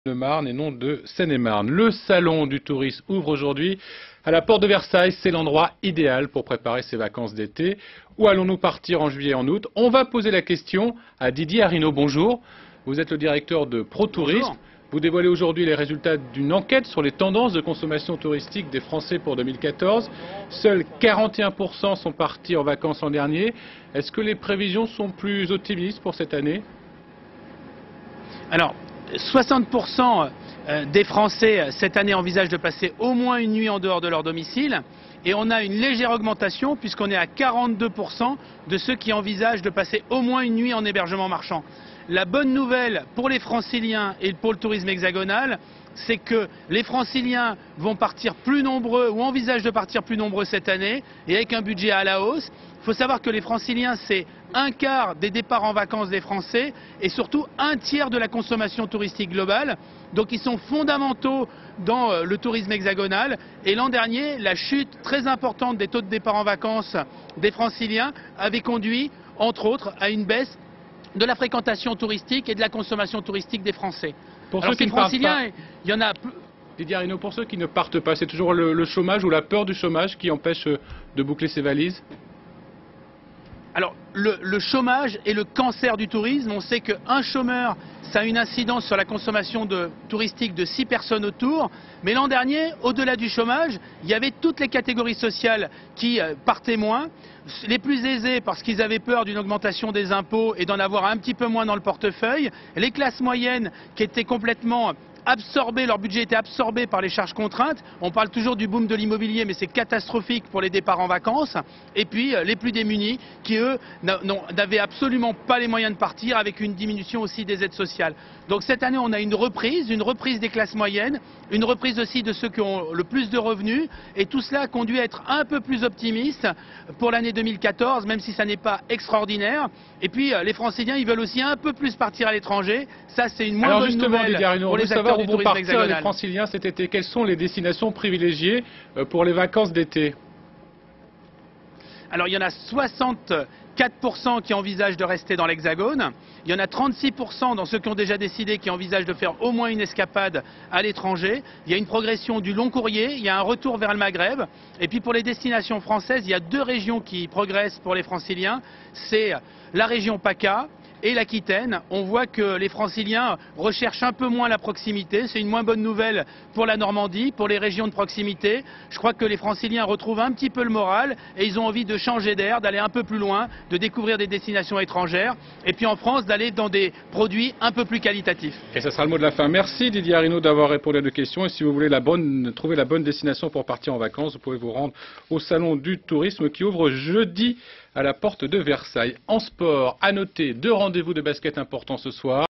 de Marne et non de Seine-et-Marne. Le salon du tourisme ouvre aujourd'hui à la porte de Versailles. C'est l'endroit idéal pour préparer ses vacances d'été. Où allons-nous partir en juillet et en août? On va poser la question à Didier Arinaud. Bonjour. Vous êtes le directeur de ProTourisme. Bonjour. Vous dévoilez aujourd'hui les résultats d'une enquête sur les tendances de consommation touristique des Français pour 2014. Seuls 41% sont partis en vacances l'an dernier. Est-ce que les prévisions sont plus optimistes pour cette année? Alors, 60% des Français cette année envisagent de passer au moins une nuit en dehors de leur domicile. Et on a une légère augmentation puisqu'on est à 42% de ceux qui envisagent de passer au moins une nuit en hébergement marchand. La bonne nouvelle pour les Franciliens et pour le tourisme hexagonal, c'est que les Franciliens vont partir plus nombreux ou envisagent de partir plus nombreux cette année et avec un budget à la hausse. Il faut savoir que les Franciliens, c'est un quart des départs en vacances des Français et surtout un tiers de la consommation touristique globale. Donc ils sont fondamentaux dans le tourisme hexagonal. Et l'an dernier, la chute très importante des taux de départ en vacances des Franciliens avait conduit, entre autres, à une baisse de la fréquentation touristique et de la consommation touristique des Français. Pour Alors ceux qui ces ne partent Franciliens, pas, il y en a... Didier Arinaud, pour ceux qui ne partent pas, c'est toujours le chômage ou la peur du chômage qui empêche de boucler ses valises? Alors, le chômage est le cancer du tourisme. On sait qu'un chômeur, ça a une incidence sur la consommation touristique de 6 personnes autour. Mais l'an dernier, au-delà du chômage, il y avait toutes les catégories sociales qui partaient moins. Les plus aisés parce qu'ils avaient peur d'une augmentation des impôts et d'en avoir un petit peu moins dans le portefeuille. Les classes moyennes qui étaient complètement absorbés, leur budget était absorbé par les charges contraintes. On parle toujours du boom de l'immobilier, mais c'est catastrophique pour les départs en vacances. Et puis les plus démunis, qui eux n'avaient absolument pas les moyens de partir, avec une diminution aussi des aides sociales. Donc cette année, on a une reprise des classes moyennes, une reprise aussi de ceux qui ont le plus de revenus. Et tout cela conduit à être un peu plus optimiste pour l'année 2014, même si ça n'est pas extraordinaire. Et puis les Franciliens, ils veulent aussi un peu plus partir à l'étranger. Ça, c'est une moins bonne nouvelle pour les acteurs où du vont tourisme partir hexagonal. les Franciliens cet été? Quelles sont les destinations privilégiées pour les vacances d'été? Alors il y en a 64% qui envisagent de rester dans l'Hexagone. Il y en a 36% dans ceux qui ont déjà décidé qui envisagent de faire au moins une escapade à l'étranger. Il y a une progression du long courrier, il y a un retour vers le Maghreb. Et puis pour les destinations françaises, il y a 2 régions qui progressent pour les Franciliens. C'est la région PACA et l'Aquitaine. On voit que les Franciliens recherchent un peu moins la proximité. C'est une moins bonne nouvelle pour la Normandie, pour les régions de proximité. Je crois que les Franciliens retrouvent un petit peu le moral et ils ont envie de changer d'air, d'aller un peu plus loin, de découvrir des destinations étrangères. Et puis en France, d'aller dans des produits un peu plus qualitatifs. Et ça sera le mot de la fin. Merci Didier Arinaud d'avoir répondu à nos questions. Et si vous voulez trouver la bonne destination pour partir en vacances, vous pouvez vous rendre au salon du tourisme qui ouvre jeudi à la porte de Versailles. En sport, à noter 2 rendez-vous de basket importants ce soir.